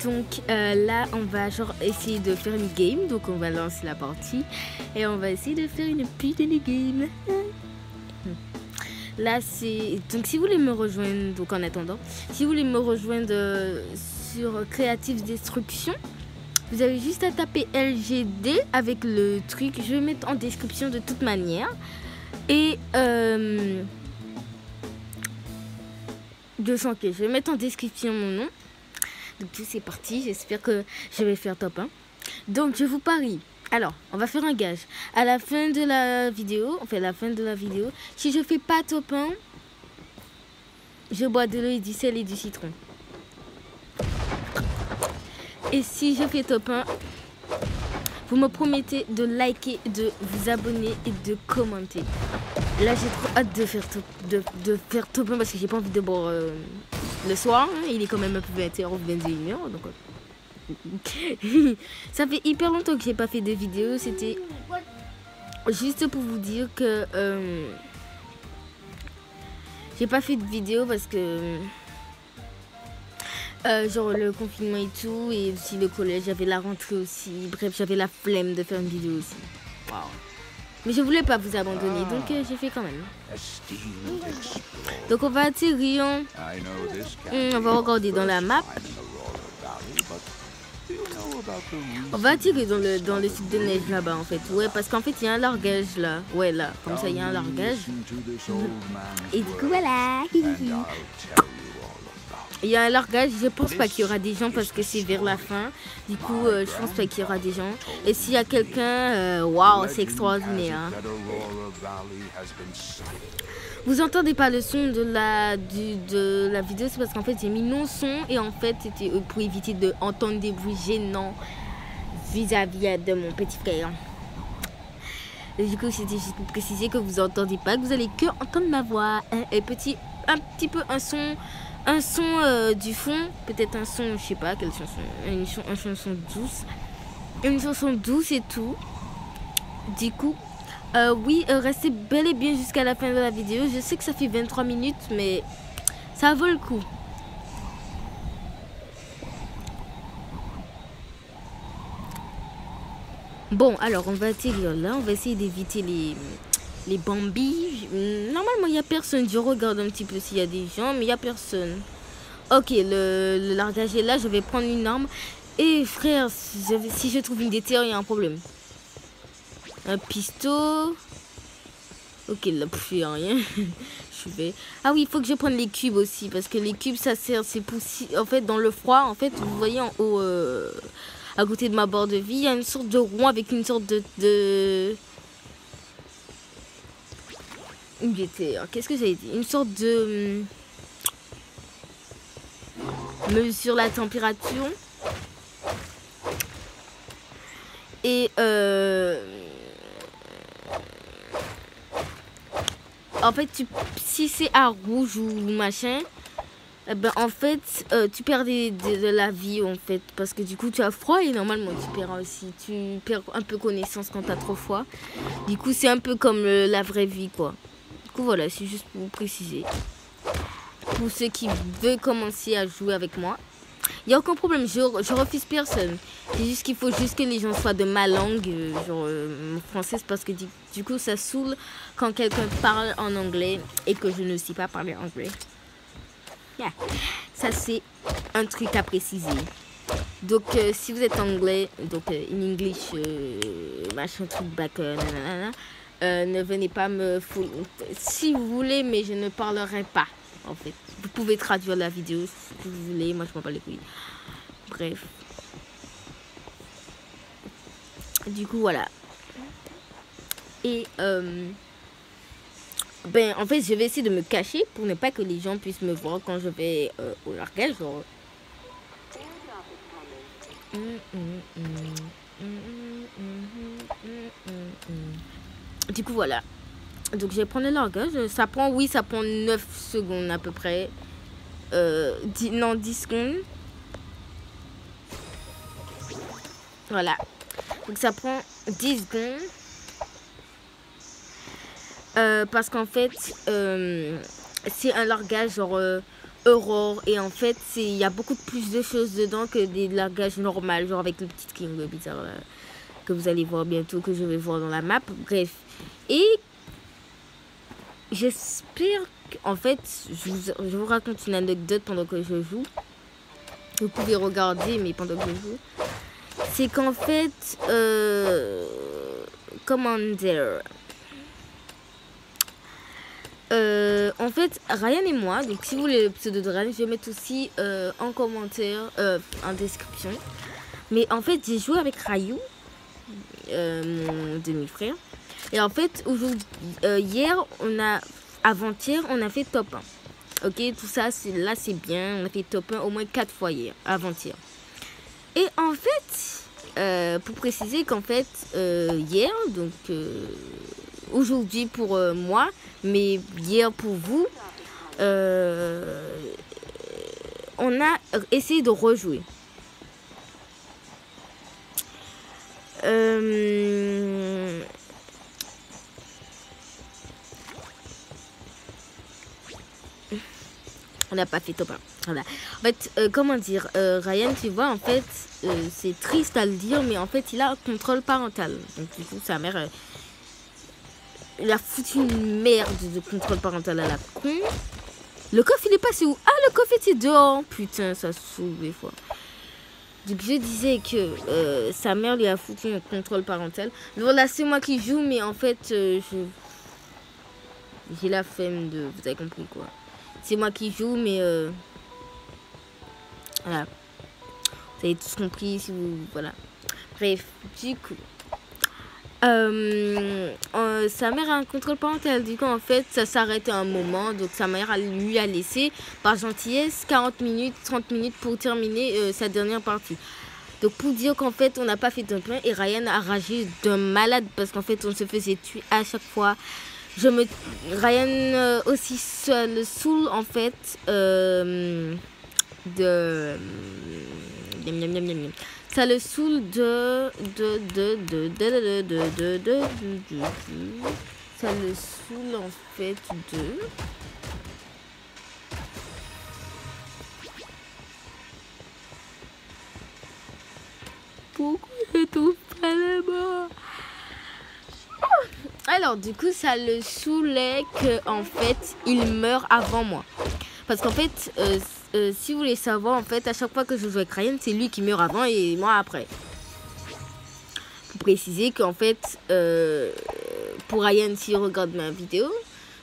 Donc là, on va genre essayer de faire une game. Donc on va lancer la partie et on va essayer de faire une putain de game. Là, c'est... Donc si vous voulez me rejoindre, donc en attendant, si vous voulez me rejoindre sur Creative Destruction, vous avez juste à taper LGD avec le truc. Je vais mettre en description de toute manière. Et... je vais mettre en description mon nom. Donc c'est parti, j'espère que je vais faire top 1. Donc je vous parie. Alors, on va faire un gage. À la fin de la vidéo, si je fais pas top 1, je bois de l'eau et du sel et du citron. Et si je fais top 1, vous me promettez de liker, de vous abonner et de commenter. Là, j'ai trop hâte de faire top 1 parce que j'ai pas envie de boire le soir. Hein. Il est quand même un peu 20h ou 21h. Donc, ça fait hyper longtemps que j'ai pas fait de vidéo. C'était juste pour vous dire que j'ai pas fait de vidéo parce que genre le confinement et tout, et aussi le collège, j'avais la rentrée aussi. Bref, j'avais la flemme de faire une vidéo aussi. Wow. Mais je voulais pas vous abandonner, donc j'ai fait quand même. Donc on va atterrir. On va regarder dans la map. On va atterrir dans le site de neige là-bas en fait. Ouais, parce qu'en fait il y a un largage là. Ouais, là, comme ça il y a un largage. Et du coup voilà. Il y a un largage, je pense pas qu'il y aura des gens parce que c'est vers la fin. Du coup, je pense pas qu'il y aura des gens. Et s'il y a quelqu'un, waouh, c'est extraordinaire. Hein. Vous entendez pas le son de la vidéo, c'est parce qu'en fait j'ai mis non son et en fait c'était pour éviter d'entendre des bruits gênants vis-à-vis de mon petit frère. Et du coup, c'était juste pour préciser que vous entendez pas, que vous allez que entendre ma voix. Et un petit peu un son du fond, peut-être un son, je sais pas quelle chanson, une chanson douce et tout. Du coup, oui, restez bel et bien jusqu'à la fin de la vidéo. Je sais que ça fait 23 minutes, mais ça vaut le coup. Bon, alors on va atterrir là, on va essayer d'éviter les bambis. Normalement, il n'y a personne. Je regarde un petit peu s'il y a des gens, mais il n'y a personne. Ok, le largage est là. Je vais prendre une arme. Et frère, si je trouve une déterre, il y a un problème. Un pistolet. Ok, là, il n'y a rien. Je vais... Ah oui, il faut que je prenne les cubes aussi. Parce que les cubes, ça sert... C'est pour... En fait, dans le froid, en fait, vous voyez en haut... à côté de ma barre de vie, il y a une sorte de rond avec une sorte de... Qu'est-ce que j'avais dit? Une sorte de... mesure la température. Et en fait, si c'est à rouge ou machin, ben en fait, tu perds de la vie en fait. Parce que du coup, tu as froid et normalement, tu perds aussi. Tu perds un peu connaissance quand tu as trop froid. Du coup, c'est un peu comme la vraie vie, quoi. Du coup, voilà, c'est juste pour vous préciser. Pour ceux qui veulent commencer à jouer avec moi, il n'y a aucun problème, je refuse personne. C'est juste qu'il faut juste que les gens soient de ma langue, genre française, parce que du coup ça saoule quand quelqu'un parle en anglais et que je ne sais pas parler anglais. Yeah. Ça c'est un truc à préciser. Donc si vous êtes anglais, donc in English, machin truc back, ne venez pas me... Si vous voulez, mais je ne parlerai pas. En fait, vous pouvez traduire la vidéo si vous voulez. Moi, je m'en bats les couilles. Bref. Du coup, voilà. Et ben, en fait, je vais essayer de me cacher pour ne pas que les gens puissent me voir quand je vais au largage. Genre. Du coup, voilà. Donc je vais prendre le largage. Ça prend 9 secondes à peu près. 10 secondes. Voilà. Donc ça prend 10 secondes. Parce qu'en fait, c'est un largage genre Aurore. Et en fait, il y a beaucoup plus de choses dedans que des langages normaux, genre avec le petit string bizarre là, que vous allez voir bientôt, que je vais voir dans la map. Bref. Et j'espère qu'en fait, je vous raconte une anecdote pendant que je joue. Vous pouvez regarder, mais pendant que je joue. C'est qu'en fait, comment dire, en fait, Ryan et moi, donc si vous voulez le pseudo de Ryan, je vais mettre aussi en commentaire, en description. Mais en fait, j'ai joué avec Rayou, mon demi-frère. Et en fait, hier, avant-hier, on a fait top 1. Ok, tout ça, là, c'est bien. On a fait top 1 au moins 4 fois hier, avant-hier. Et en fait, pour préciser qu'en fait, hier, donc aujourd'hui pour moi, mais hier pour vous, on a essayé de rejouer. On n'a pas fait top 1. Voilà. En fait, comment dire, Ryan, tu vois, en fait, c'est triste à le dire, mais en fait, il a un contrôle parental. Donc, du coup, sa mère, il a foutu une merde de contrôle parental à la con. Le coffre, il est passé où? Ah, le coffre était dehors. Putain, ça saoule des fois. Donc, je disais que sa mère lui a foutu un contrôle parental. Donc, là, c'est moi qui joue, mais en fait, j'ai la flemme de... Vous avez compris, quoi. C'est moi qui joue, mais voilà. Vous avez tous compris, si vous... Voilà. Bref, du coup... sa mère a un contrôle parental. Du coup, en fait, ça s'arrête à un moment. Donc, sa mère lui a laissé, par gentillesse, 40 minutes, 30 minutes pour terminer sa dernière partie. Donc, pour dire qu'en fait, on n'a pas fait de plein. Et Ryan a ragé d'un malade parce qu'en fait, on se faisait tuer à chaque fois. Ryan aussi le saoule en fait ça le saoule ça le saoule en fait de pourquoi je trouve pas là-bas. Alors du coup ça le saoulait que en fait il meurt avant moi. Parce qu'en fait si vous voulez savoir, en fait à chaque fois que je joue avec Ryan, c'est lui qui meurt avant et moi après. Pour préciser qu'en fait pour Ryan, s'il regarde ma vidéo,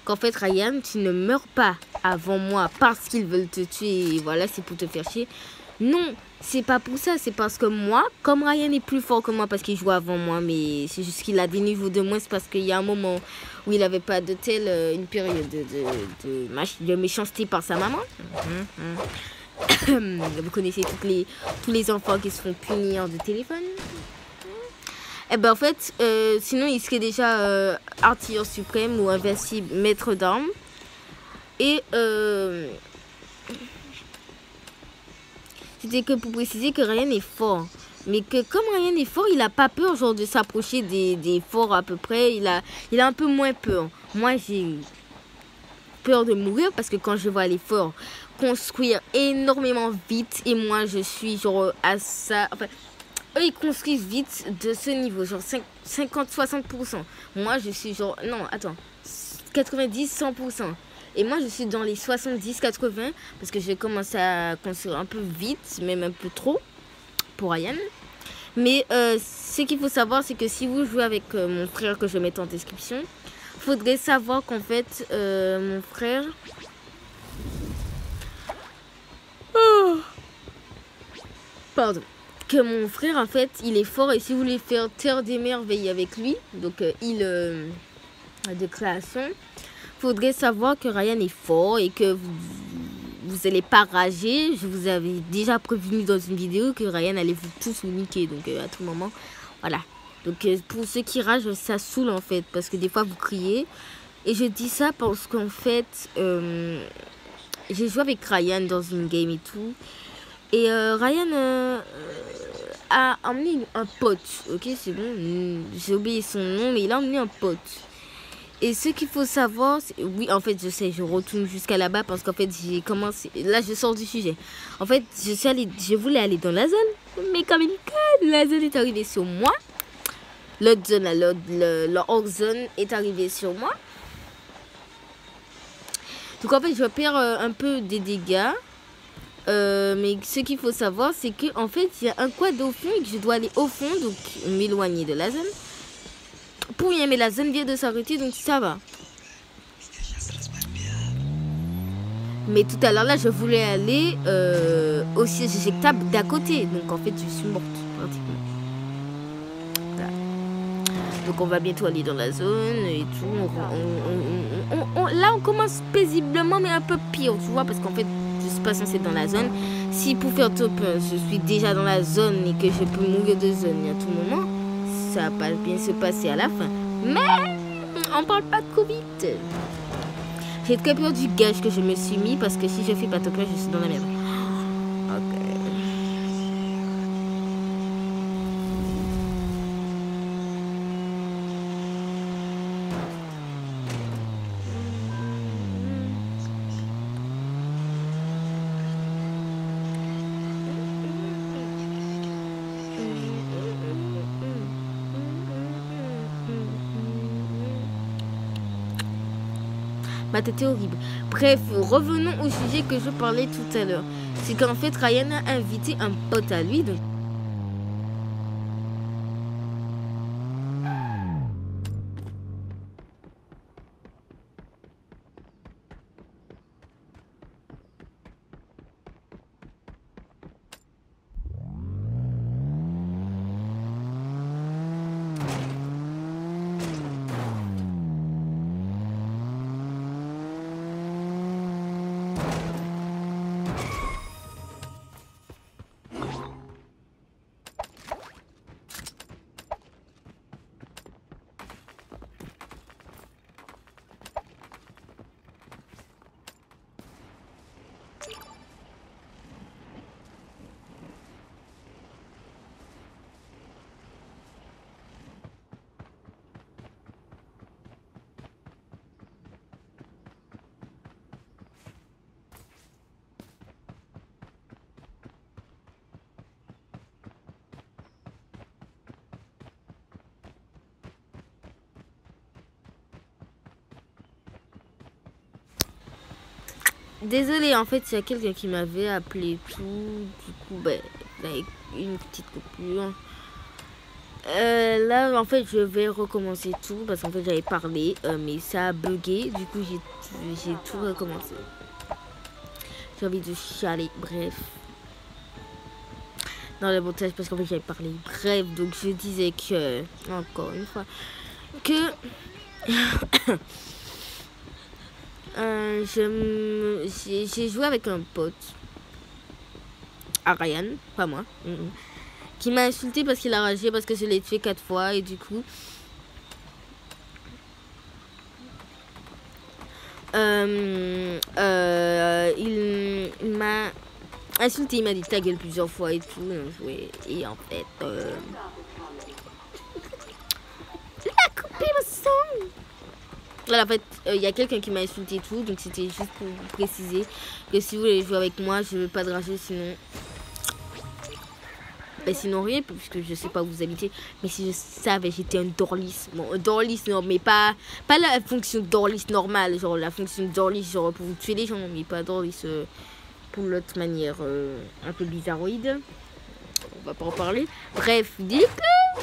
qu'en fait Ryan, tu ne meurs pas avant moi parce qu'ils veulent te tuer et voilà, c'est pour te faire chier. Non, c'est pas pour ça, c'est parce que moi, comme Ryan est plus fort que moi parce qu'il joue avant moi, mais c'est juste qu'il a des niveaux de moins, c'est parce qu'il y a un moment où il n'avait pas de une période de méchanceté par sa maman. Vous connaissez tous les enfants qui se font punir de téléphone. Et ben en fait, sinon il serait déjà artilleur suprême ou invincible maître d'armes. Et c'était que pour préciser que Ryan est fort. Mais que comme Ryan est fort, il n'a pas peur genre de s'approcher des forts à peu près. Il a un peu moins peur. Moi j'ai peur de mourir parce que quand je vois les forts construire énormément vite et moi je suis genre à ça... Enfin, eux ils construisent vite de ce niveau, genre 50-60%. Moi je suis genre, non attends, 90-100%. Et moi je suis dans les 70-80 parce que j'ai commencé à construire un peu vite, même un peu trop pour Ryan. Mais ce qu'il faut savoir, c'est que si vous jouez avec mon frère que je vais mettre en description, faudrait savoir qu'en fait mon frère... Oh pardon. Que mon frère en fait il est fort et si vous voulez faire terre des merveilles avec lui, donc île de création, faudrait savoir que Ryan est fort et que vous allez pas rager. Je vous avais déjà prévenu dans une vidéo que Ryan allait vous tous vous niquer, donc à tout moment voilà. Donc pour ceux qui ragent, ça saoule en fait parce que des fois vous criez et je dis ça parce qu'en fait j'ai joué avec Ryan dans une game et tout. Et Ryan a emmené un pote, ok c'est bon, j'ai oublié son nom, mais il a emmené un pote. Et ce qu'il faut savoir, oui, en fait, je sais, je retourne jusqu'à là-bas parce qu'en fait, j'ai commencé. Là, je sors du sujet. En fait, je voulais aller dans la zone, mais comme une conne, la zone est arrivée sur moi. L'autre zone, la hors zone est arrivée sur moi. Donc en fait, je perds un peu des dégâts. Mais ce qu'il faut savoir, c'est que en fait, il y a un quad au fond et que je dois aller au fond, donc m'éloigner de la zone. Pour rien, mais la zone vient de s'arrêter, donc ça va. Mais tout à l'heure, là, je voulais aller au siège éjectable d'à côté. Donc en fait, je suis morte, pratiquement. Voilà. Donc on va bientôt aller dans la zone et tout. Là, on commence paisiblement, mais un peu pire, tu vois, parce qu'en fait, je suis pas censée être dans la zone. Si pour faire top, je suis déjà dans la zone et que je peux mourir de zone à tout moment, ça va pas bien se passer à la fin. Mais on parle pas de Covid. J'ai très peur du gage que je me suis mis parce que si je fais pas top, je suis dans la merde. Ok. Ma tête est horrible. Bref, revenons au sujet que je parlais tout à l'heure. C'est qu'en fait, Ryan a invité un pote à lui. Donc... Désolée, en fait, il y a quelqu'un qui m'avait appelé tout. Du coup, ben, avec une petite coupure. Là, en fait, je vais recommencer tout parce qu'en fait, j'avais parlé, mais ça a bugué. Du coup, j'ai tout recommencé. J'ai envie de chialer, bref. Dans le montage parce qu'en fait, j'avais parlé. Bref, donc je disais que, encore une fois, que... j'ai joué avec un pote, à Ryan, pas moi, qui m'a insulté parce qu'il a ragé parce que je l'ai tué 4 fois et du coup il m'a insulté, il m'a dit ta gueule plusieurs fois et tout, et en fait il a coupé mon son. Voilà, en fait, il y a quelqu'un qui m'a insulté et tout, donc c'était juste pour vous préciser que si vous voulez jouer avec moi, je veux pas de rager, sinon... Ben, sinon rien, puisque je sais pas où vous habitez, mais si je savais, j'étais un Dorlis. Bon, un Dorlis, non, mais pas la fonction Dorlis normale, genre la fonction Dorlis, genre pour vous tuer les gens, mais pas Dorlis pour l'autre manière un peu bizarroïde. On va pas en parler. Bref, dites-le.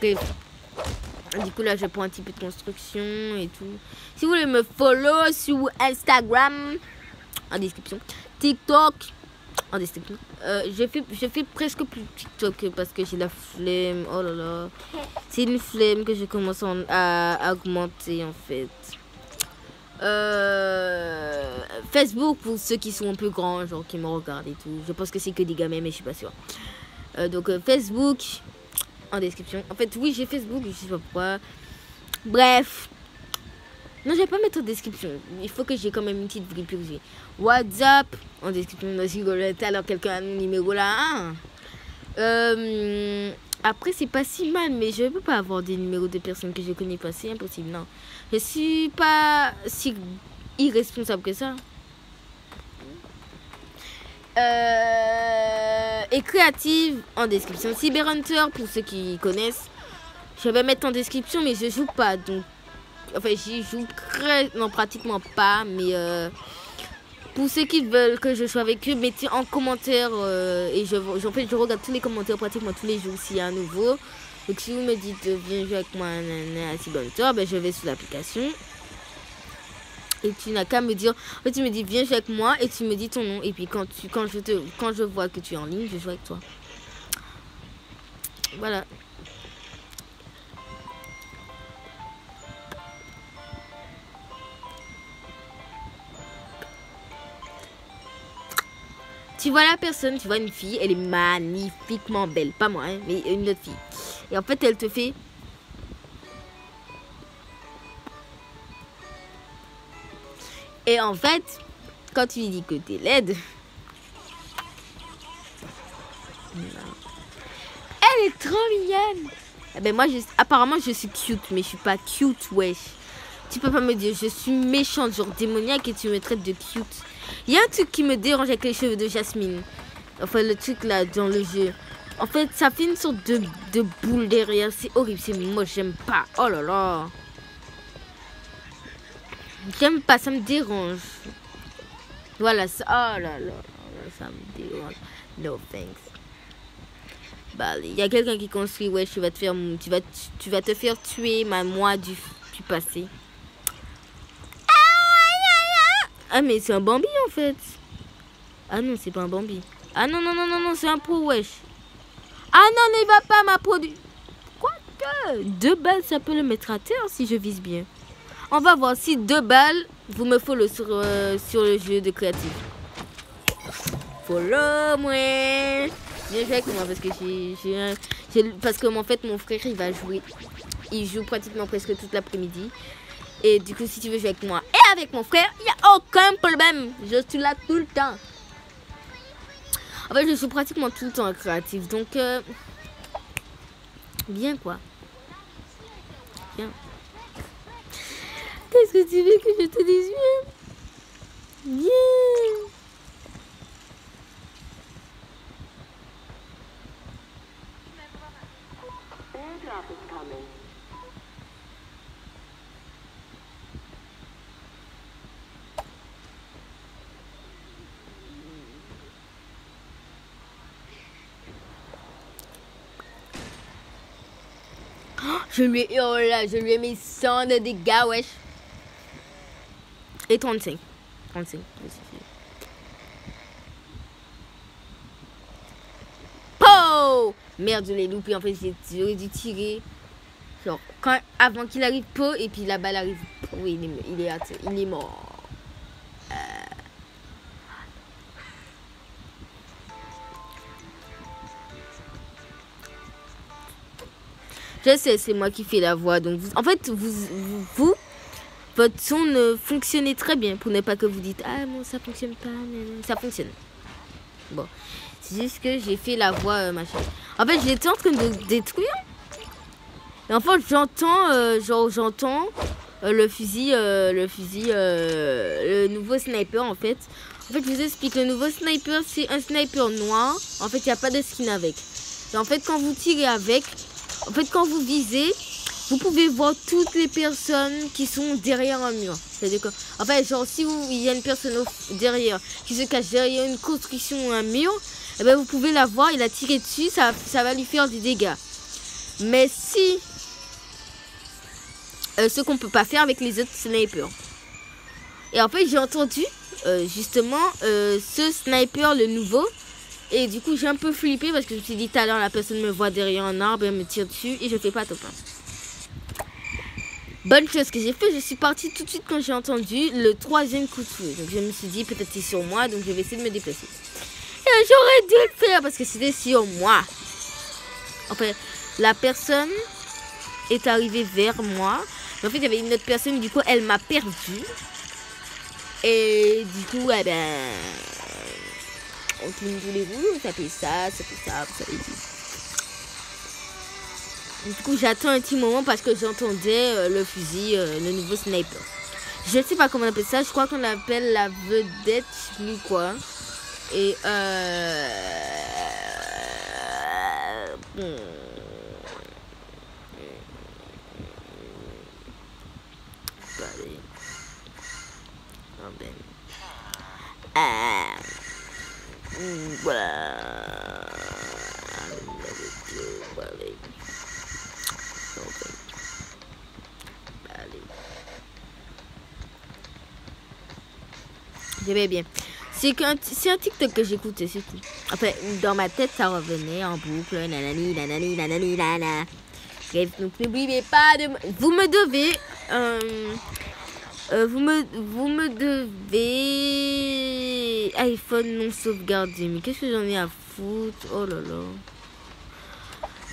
Bref. Du coup là je prends un petit peu de construction et tout. Si vous voulez me follow sur Instagram en description, TikTok en description. Je fais presque plus TikTok parce que j'ai la flemme. Oh là là, c'est une flemme que je commence à augmenter en fait. Facebook pour ceux qui sont un peu grands, genre qui me regardent et tout. Je pense que c'est que des gamins mais je suis pas sûre. Donc Facebook en description. En fait, oui, j'ai Facebook, je sais pas pourquoi. Bref. Non, je vais pas mettre en description. Il faut que j'ai quand même une petite vie privée. WhatsApp en description. Alors, quelqu'un a mon numéro là. Après, c'est pas si mal, mais je peux pas avoir des numéros de personnes que je connais pas. C'est impossible, non. Je suis pas si irresponsable que ça. Et créative en description. Cyberhunter, pour ceux qui connaissent, je vais mettre en description, mais je joue pas. Donc, enfin, j'y joue non, pratiquement pas, mais pour ceux qui veulent que je sois avec eux, mettez en commentaire et en fait, je regarde tous les commentaires pratiquement tous les jours s'il y a un nouveau. Donc si vous me dites viens jouer avec moi à Cyberhunter, ben je vais sur l'application. Et tu n'as qu'à me dire, en fait, tu me dis viens jouer avec moi et tu me dis ton nom. Et puis quand je vois que tu es en ligne, je joue avec toi. Voilà. Tu vois la personne, tu vois une fille, elle est magnifiquement belle. Pas moi, hein, mais une autre fille. Et en fait, elle te fait... Et en fait, quand tu lui dis que t'es laide... Elle est trop mignonne. Eh ben moi, apparemment, je suis cute, mais je suis pas cute, wesh. Tu peux pas me dire, je suis méchante, genre démoniaque, et tu me traites de cute. Il y a un truc qui me dérange avec les cheveux de Jasmine. Enfin, le truc là, dans le jeu. En fait, ça fait une sorte de boule derrière. C'est horrible, c'est moche, j'aime pas. Oh là là. J'aime pas, ça me dérange. Voilà, ça, oh là là, ça me dérange. No thanks. Bah, il y a quelqu'un qui construit, ouais, tu vas te faire tuer, moi du passé. Ah, mais c'est un Bambi en fait. Ah non, c'est pas un Bambi. Ah non, non, non, non, non, c'est un pro, wesh. Ah non, ne va pas, ma produit. Quoi que 2 balles, ça peut le mettre à terre si je vise bien. On va voir si 2 balles, vous me follow sur le jeu de créatif. Follow moi. Viens jouer avec moi parce que parce que en fait mon frère il va jouer. Il joue pratiquement presque toute l'après-midi. Et du coup si tu veux jouer avec moi et avec mon frère, il n'y a aucun problème. Je suis là tout le temps. En fait je joue pratiquement tout le temps en créatif. Donc bien quoi. Bien. Qu'est-ce que tu veux que je te dise bien? Bien. Je lui ai mis 100 de dégâts, wesh. Et 35. 35. Po! Merde, je l'ai loupé. En fait, j'aurais dû tirer. Genre, avant qu'il arrive, po, et puis la balle arrive. Oui, il est mort. Je sais, c'est moi qui fais la voix. Donc, en fait, votre son ne fonctionnait très bien. Pour ne pas que vous dites, ah non, ça fonctionne pas. Ça fonctionne. Bon, c'est juste que j'ai fait la voix, machin. En fait, j'étais en train de détruire. Et en fait, j'entends le fusil, le nouveau sniper, en fait. En fait, je vous explique, le nouveau sniper, c'est un sniper noir. En fait, il n'y a pas de skin avec. Et en fait, quand vous tirez avec... En fait, quand vous visez, vous pouvez voir toutes les personnes qui sont derrière un mur. C'est-à-dire que, en fait, genre, si il y a une personne derrière, qui se cache derrière une construction ou un mur, eh ben, vous pouvez la voir et la tirer dessus, ça va lui faire des dégâts. Mais si, ce qu'on peut pas faire avec les autres snipers. Et en fait, j'ai entendu, justement, ce sniper, le nouveau. Et du coup, j'ai un peu flippé parce que je me suis dit, tout à l'heure, la personne me voit derrière un arbre, elle me tire dessus et je fais pas top 1. Bonne chose que j'ai fait, je suis partie tout de suite quand j'ai entendu le 3e coup de feu. Donc je me suis dit, peut-être c'est sur moi, donc je vais essayer de me déplacer. Et j'aurais dû le faire parce que c'était sur moi. En fait, la personne est arrivée vers moi. Mais en fait, il y avait une autre personne, du coup, elle m'a perdue. Et du coup, eh ben... on tourne tous les roues, ça fait ça, ça fait ça, ça fait ça. Du coup, j'attends un petit moment parce que j'entendais le fusil, le nouveau sniper. Je ne sais pas comment on appelle ça. Je crois qu'on l'appelle la vedette, je sais plus quoi. Et bon. Allez. Oh ben. Voilà. Allez. Je vais bien. C'est un TikTok que j'écoutais, c'est tout. Enfin, dans ma tête, ça revenait en boucle. Nanani, nanani, nanani, nana. Bref, donc n'oubliez pas de... Vous me devez... vous me devez... iPhone non sauvegardé. Mais qu'est-ce que j'en ai à foutre? Oh là là.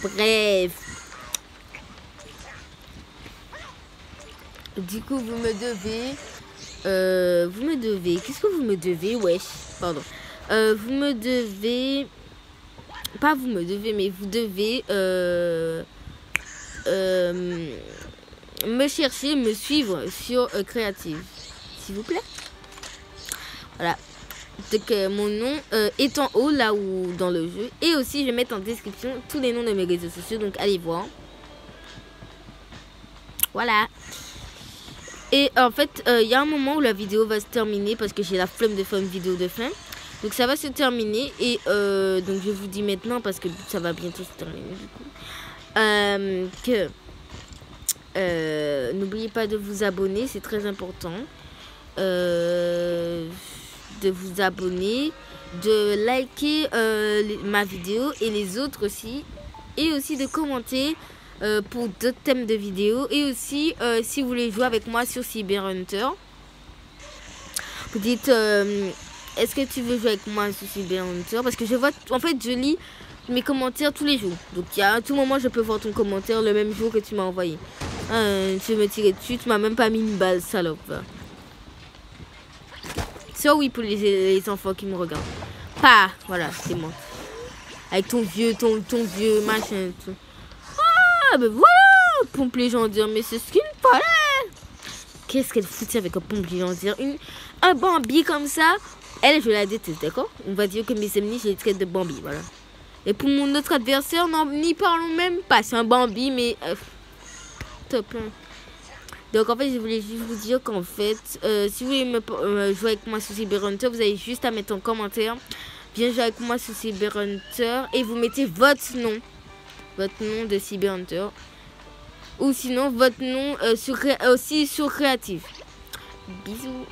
Bref. Du coup, vous me devez... Qu'est-ce que vous me devez? Wesh, pardon. Vous me devez... Pas vous me devez, mais vous devez... me chercher, me suivre sur Creative. S'il vous plaît. Voilà. Donc, mon nom est en haut, là où dans le jeu. Et aussi, je vais mettre en description tous les noms de mes réseaux sociaux. Donc, allez voir. Voilà. Et en fait, il y a un moment où la vidéo va se terminer parce que j'ai la flemme de faire une vidéo de fin. Donc ça va se terminer et donc je vous dis maintenant parce que ça va bientôt se terminer du coup. N'oubliez pas de vous abonner, c'est très important. De vous abonner, de liker ma vidéo et les autres aussi. Et aussi de commenter. Pour d'autres thèmes de vidéos et aussi si vous voulez jouer avec moi sur Cyber Hunter, vous dites est-ce que tu veux jouer avec moi sur Cyber Hunter, parce que je vois, en fait je lis mes commentaires tous les jours, donc à tout moment je peux voir ton commentaire le même jour que tu m'as envoyé. Tu veux me tirer dessus, tu m'as même pas mis une balle, salope. Ça oui, pour les enfants qui me regardent. Pas, voilà, c'est moi avec ton vieux machin tout. Ah ben voilà, pompe légendaire, mais c'est ce qu'il me fallait. Qu'est-ce qu'elle foutait avec un pompe légendaire, un Bambi comme ça. Elle, je la déteste, d'accord? On va dire que mes ennemis, je les traite de Bambi, voilà. Et pour mon autre adversaire, non, n'y parlons même pas. C'est un Bambi, mais top. Hein. Donc en fait, je voulais juste vous dire qu'en fait, si vous voulez jouer avec moi sur Cyber Hunter, vous avez juste à mettre en commentaire. Viens jouer avec moi sur Cyber Hunter et vous mettez votre nom de Cyber Hunter, ou sinon votre nom aussi sur Creative. Bisous.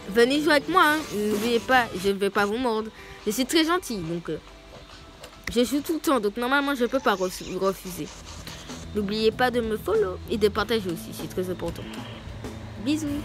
Venez jouer avec moi, hein. N'oubliez pas, je ne vais pas vous mordre. Je suis très gentil, donc je joue tout le temps, donc normalement je ne peux pas refuser. N'oubliez pas de me follow et de partager aussi, c'est très important. Bisous.